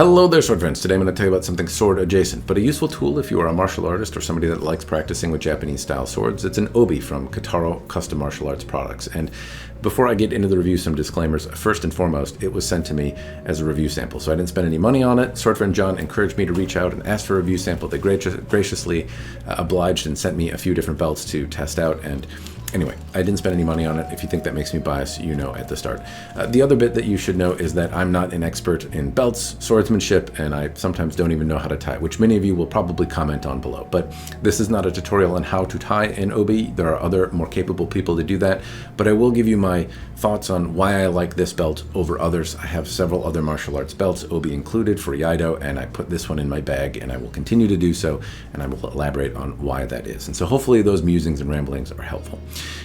Hello there, sword friends. Today I'm going to tell you about something sword adjacent, but a useful tool if you are a martial artist or somebody that likes practicing with Japanese style swords. It's an obi from Kataaro Custom Martial Arts Products. And before I get into the review, some disclaimers. First and foremost, it was sent to me as a review sample, so I didn't spend any money on it. Sword friend John encouraged me to reach out and ask for a review sample. They graciously obliged and sent me a few different belts to test out, and anyway, I didn't spend any money on it. If you think that makes me biased, you know at the start. The other bit that you should know is that I'm not an expert in belts, swordsmanship, and I sometimes don't even know how to tie, which many of you will probably comment on below. But this is not a tutorial on how to tie an obi. There are other more capable people to do that, but I will give you my thoughts on why I like this belt over others. I have several other martial arts belts, obi included, for Iaido, and I put this one in my bag, and I will continue to do so, and I will elaborate on why that is. And so hopefully those musings and ramblings are helpful.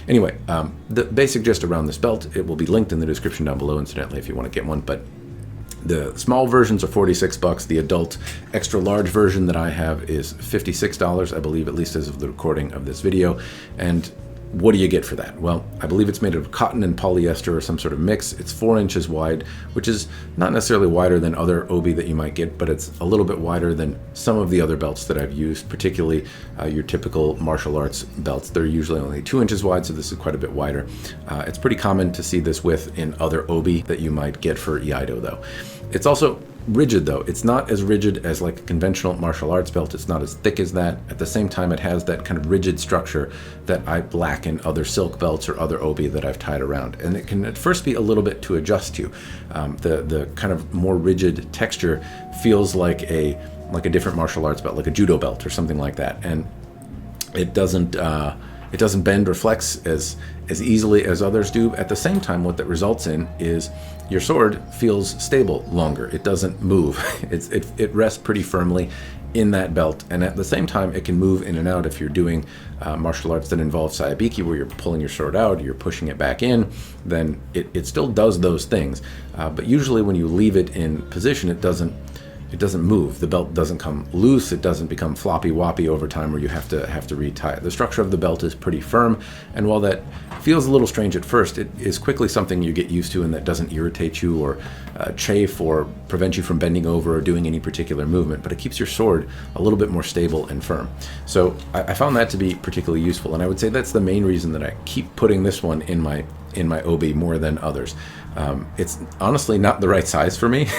Anyway, the basic gist around this belt, it will be linked in the description down below, incidentally, if you want to get one. But the small versions are $46. The adult extra large version that I have is $56, I believe, at least as of the recording of this video. And what do you get for that? Well, I believe it's made of cotton and polyester or some sort of mix. It's 4 inches wide, which is not necessarily wider than other obi that you might get, but it's a little bit wider than some of the other belts that I've used, particularly your typical martial arts belts. They're usually only 2 inches wide, so this is quite a bit wider. It's pretty common to see this width in other obi that you might get for Iaido, though. It's also rigid, though. It's not as rigid as like a conventional martial arts belt. It's not as thick as that. At the same time, it has that kind of rigid structure that I lack in other silk belts or other obi that I've tied around. And it can at first be a little bit to adjust to. The kind of more rigid texture feels like a different martial arts belt, like a judo belt or something like that. And it doesn't bend or flex as easily as others do. At the same time, what that results in is your sword feels stable longer. It doesn't move. It rests pretty firmly in that belt, and at the same time it can move in and out. If you're doing martial arts that involve sayabiki, where you're pulling your sword out, you're pushing it back in, then it still does those things. But usually when you leave it in position, it doesn't move. The belt doesn't come loose. It doesn't become floppy woppy over time where you have to retie it. The structure of the belt is pretty firm, and while that feels a little strange at first, it is quickly something you get used to, and that doesn't irritate you or chafe or prevent you from bending over or doing any particular movement, but it keeps your sword a little bit more stable and firm. So I found that to be particularly useful, and I would say that's the main reason that I keep putting this one in my obi more than others. It's honestly not the right size for me.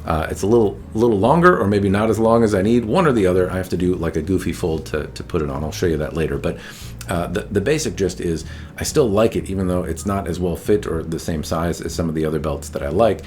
It's a little longer, or maybe not as long as I need. One or the other. I have to do like a goofy fold to put it on. I'll show you that later. But the basic gist is I still like it, even though it's not as well fit or the same size as some of the other belts that I like.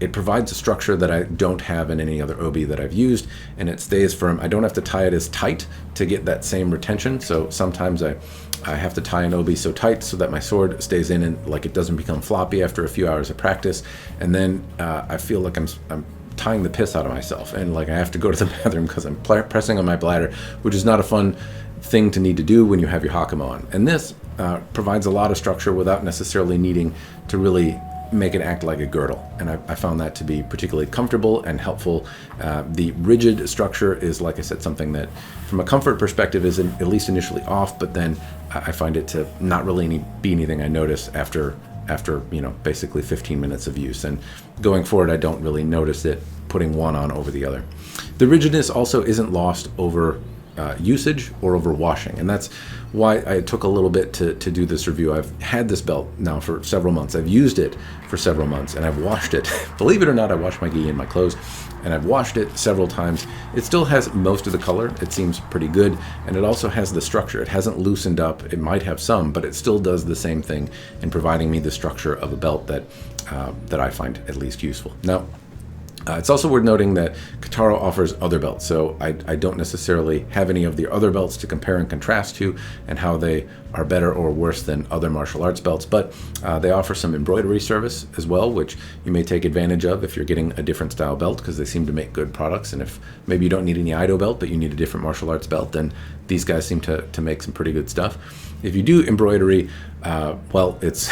It provides a structure that I don't have in any other obi that I've used, and it stays firm. I don't have to tie it as tight to get that same retention. So sometimes I have to tie an obi so tight so that my sword stays in and like it doesn't become floppy after a few hours of practice. And then I feel like I'm tying the piss out of myself, and like I have to go to the bathroom because I'm pressing on my bladder, which is not a fun thing to need to do when you have your hakama on. And this provides a lot of structure without necessarily needing to really make it act like a girdle, and I found that to be particularly comfortable and helpful. The rigid structure is, like I said, something that from a comfort perspective is at least initially off, but then I find it to not really be anything I notice after basically 15 minutes of use. And going forward, I don't really notice it putting one on over the other. The rigidness also isn't lost over usage or over washing, and that's why I took a little bit to do this review. I've had this belt now for several months. I've used it for several months, and I've washed it. Believe it or not, I wash my gi and my clothes, and I've washed it several times. It still has most of the color. It seems pretty good, and it also has the structure. It hasn't loosened up. It might have some, but it still does the same thing in providing me the structure of a belt that I find at least useful. Now, it's also worth noting that Kataaro offers other belts, so I don't necessarily have any of the other belts to compare and contrast to and how they are better or worse than other martial arts belts, but they offer some embroidery service as well, which you may take advantage of if you're getting a different style belt, because they seem to make good products. And if maybe you don't need an Iaido belt, but you need a different martial arts belt, then these guys seem to make some pretty good stuff. If you do embroidery, well, it's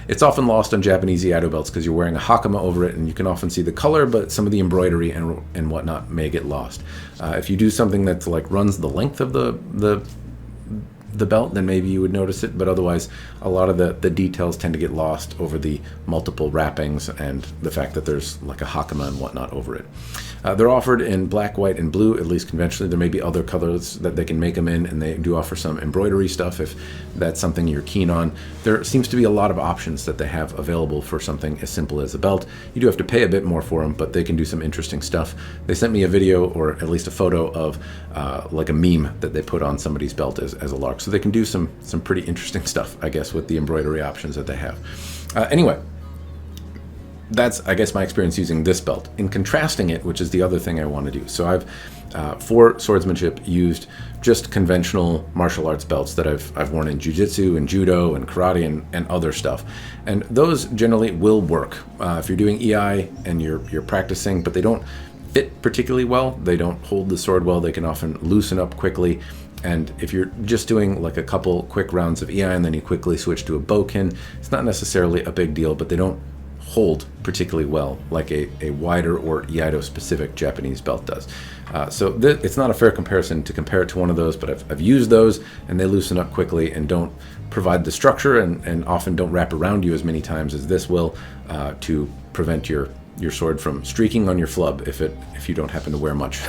it's often lost on Japanese Iaido belts because you're wearing a hakama over it, and you can often see the color, but some of the embroidery and whatnot may get lost. If you do something that's like runs the length of the the belt, then maybe you would notice it, but otherwise a lot of the details tend to get lost over the multiple wrappings and the fact that there's like a hakama and whatnot over it. They're offered in black, white, and blue, at least conventionally. There may be other colors that they can make them in, and they do offer some embroidery stuff if that's something you're keen on. There seems to be a lot of options that they have available for something as simple as a belt. You do have to pay a bit more for them, but they can do some interesting stuff. They sent me a video, or at least a photo of like a meme that they put on somebody's belt as a lark. So they can do some pretty interesting stuff, I guess, with the embroidery options that they have. Anyway, that's, I guess, my experience using this belt. In contrasting it, which is the other thing I want to do. So I've, for swordsmanship, used just conventional martial arts belts that I've worn in jiu-jitsu and judo and karate and other stuff. And those generally will work if you're doing EI and you're practicing, but they don't fit particularly well. They don't hold the sword well. They can often loosen up quickly. And if you're just doing like a couple quick rounds of EI and then you quickly switch to a bokin, it's not necessarily a big deal, but they don't hold particularly well like a wider or Iaido specific Japanese belt does. So it's not a fair comparison to compare it to one of those, but I've used those and they loosen up quickly and don't provide the structure and often don't wrap around you as many times as this will to prevent your sword from streaking on your flub if you don't happen to wear much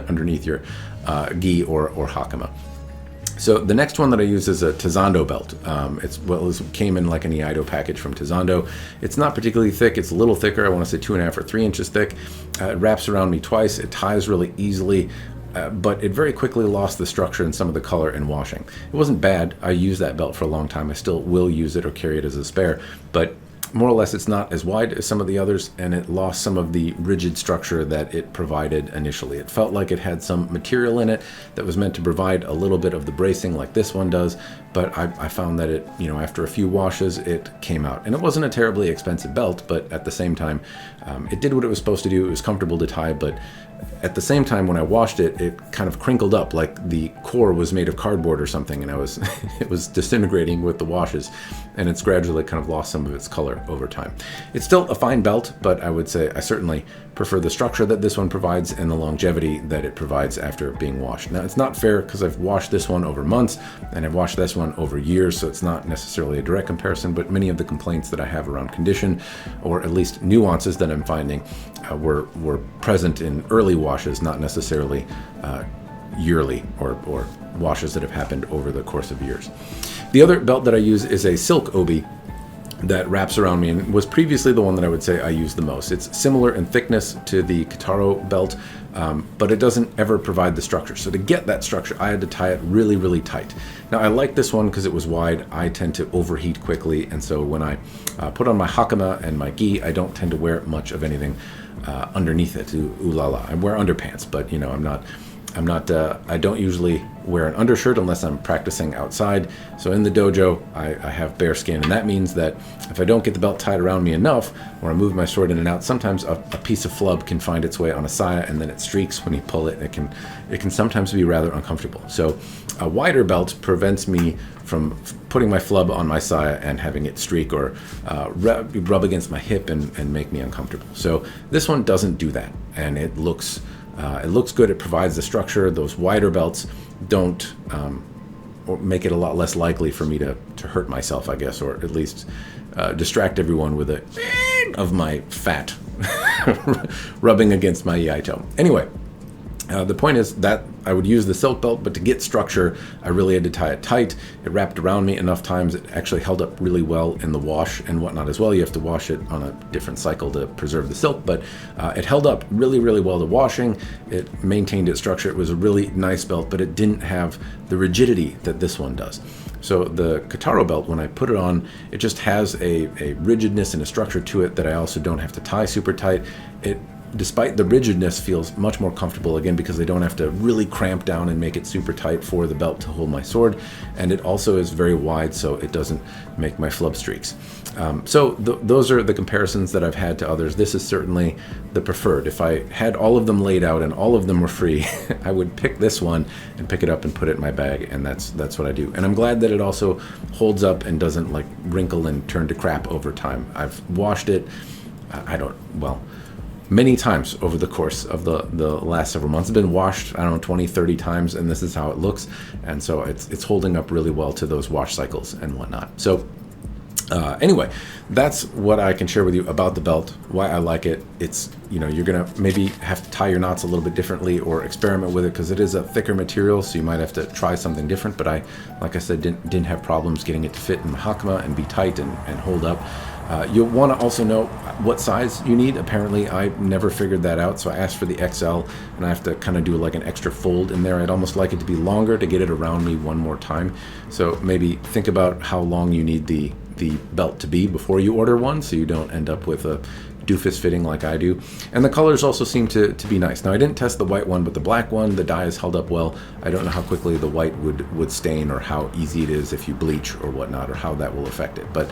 underneath your gi or hakama. So the next one that I use is a Tizando belt. It came in like an Iaido package from Tizando. It's not particularly thick. It's a little thicker. I want to say 2.5 or 3 inches thick. It wraps around me twice. It ties really easily, but it very quickly lost the structure and some of the color in washing. It wasn't bad. I used that belt for a long time. I still will use it or carry it as a spare, but more or less it's not as wide as some of the others, and it lost some of the rigid structure that it provided initially. It felt like it had some material in it that was meant to provide a little bit of the bracing like this one does, but I found that it, after a few washes, it came out. And it wasn't a terribly expensive belt, but at the same time, it did what it was supposed to do. It was comfortable to tie, but at the same time, when I washed it, it kind of crinkled up like the core was made of cardboard or something, and it was disintegrating with the washes, and it's gradually kind of lost some of its color over time. It's still a fine belt, but I would say I certainly prefer the structure that this one provides and the longevity that it provides after being washed. Now, it's not fair because I've washed this one over months and I've washed this one over years, so it's not necessarily a direct comparison, but many of the complaints that I have around condition, or at least nuances that I'm finding, were present in early washes, not necessarily yearly or washes that have happened over the course of years. The other belt that I use is a silk obi that wraps around me and was previously the one that I would say I use the most. It's similar in thickness to the Kataaro belt, but it doesn't ever provide the structure. So to get that structure, I had to tie it really, really tight. Now, I like this one because it was wide. I tend to overheat quickly, and so when I put on my hakama and my gi, I don't tend to wear much of anything underneath it. Ooh la la. I wear underpants, but I don't usually wear an undershirt unless I'm practicing outside. So in the dojo, I have bare skin, and that means that if I don't get the belt tied around me enough, or I move my sword in and out, sometimes a piece of flub can find its way on a saya, and then it streaks when you pull it. It can sometimes be rather uncomfortable. So a wider belt prevents me from putting my flub on my saya and having it streak or rub against my hip and make me uncomfortable. So this one doesn't do that, and it looks good. It provides the structure. Those wider belts don't or make it a lot less likely for me to hurt myself, I guess, or at least distract everyone with a of my fat rubbing against my Iaido. Anyway, the point is that I would use the silk belt, but to get structure, I really had to tie it tight. It wrapped around me enough times. It actually held up really well in the wash and whatnot as well. You have to wash it on a different cycle to preserve the silk, but it held up really, really well to washing. It maintained its structure. It was a really nice belt, but it didn't have the rigidity that this one does. So the Kataaro belt, when I put it on, it just has a rigidness and a structure to it that I also don't have to tie super tight. It, despite the rigidness, feels much more comfortable, again, because I don't have to really cramp down and make it super tight for the belt to hold my sword. And it also is very wide, so it doesn't make my flub streaks. So those are the comparisons that I've had to others. This is certainly the preferred. If I had all of them laid out and all of them were free, I would pick this one and pick it up and put it in my bag, and that's what I do. And I'm glad that it also holds up and doesn't like wrinkle and turn to crap over time. I've washed it. many times over the course of the last several months. It's been washed, I don't know, 20, 30 times, and this is how it looks. And so it's holding up really well to those wash cycles and whatnot. So anyway, that's what I can share with you about the belt, why I like it. It's, you know, you're going to maybe have to tie your knots a little bit differently or experiment with it because it is a thicker material, so you might have to try something different. But I, like I said, didn't have problems getting it to fit in the hakama and be tight and hold up. You'll want to also know what size you need. Apparently, I never figured that out, so I asked for the XL, and I have to kind of do like an extra fold in there. I'd almost like it to be longer to get it around me one more time. So maybe think about how long you need the belt to be before you order one, so you don't end up with a doofus fitting like I do. And the colors also seem to be nice. Now, I didn't test the white one, but the black one, the dye has held up well. I don't know how quickly the white would stain, or how easy it is if you bleach or whatnot, or how that will affect it. But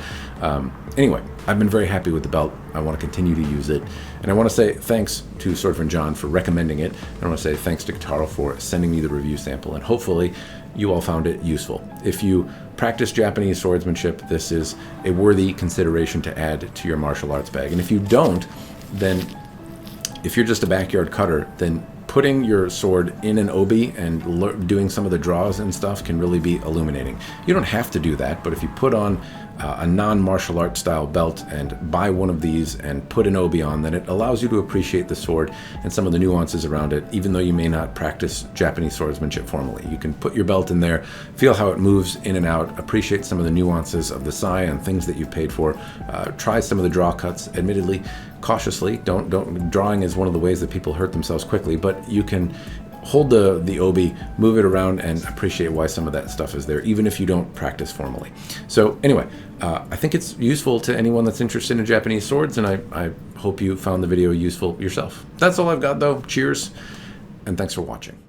anyway, I've been very happy with the belt. I want to continue to use it. And I want to say thanks to Swordfriend John for recommending it. And I want to say thanks to Kataaro for sending me the review sample. And hopefully you all found it useful. If you practice Japanese swordsmanship, this is a worthy consideration to add to your martial arts bag. And if you don't, then if you're just a backyard cutter, then putting your sword in an obi and doing some of the draws and stuff can really be illuminating. You don't have to do that, but if you put on a non-martial art style belt and buy one of these and put an obi on, then it allows you to appreciate the sword and some of the nuances around it, even though you may not practice Japanese swordsmanship formally. You can put your belt in there, feel how it moves in and out, appreciate some of the nuances of the sai and things that you've paid for, try some of the draw cuts, admittedly, cautiously. Drawing is one of the ways that people hurt themselves quickly, but you can hold the obi, move it around, and appreciate why some of that stuff is there, even if you don't practice formally. So anyway, I think it's useful to anyone that's interested in Japanese swords, and I hope you found the video useful yourself. That's all I've got, though. Cheers, and thanks for watching.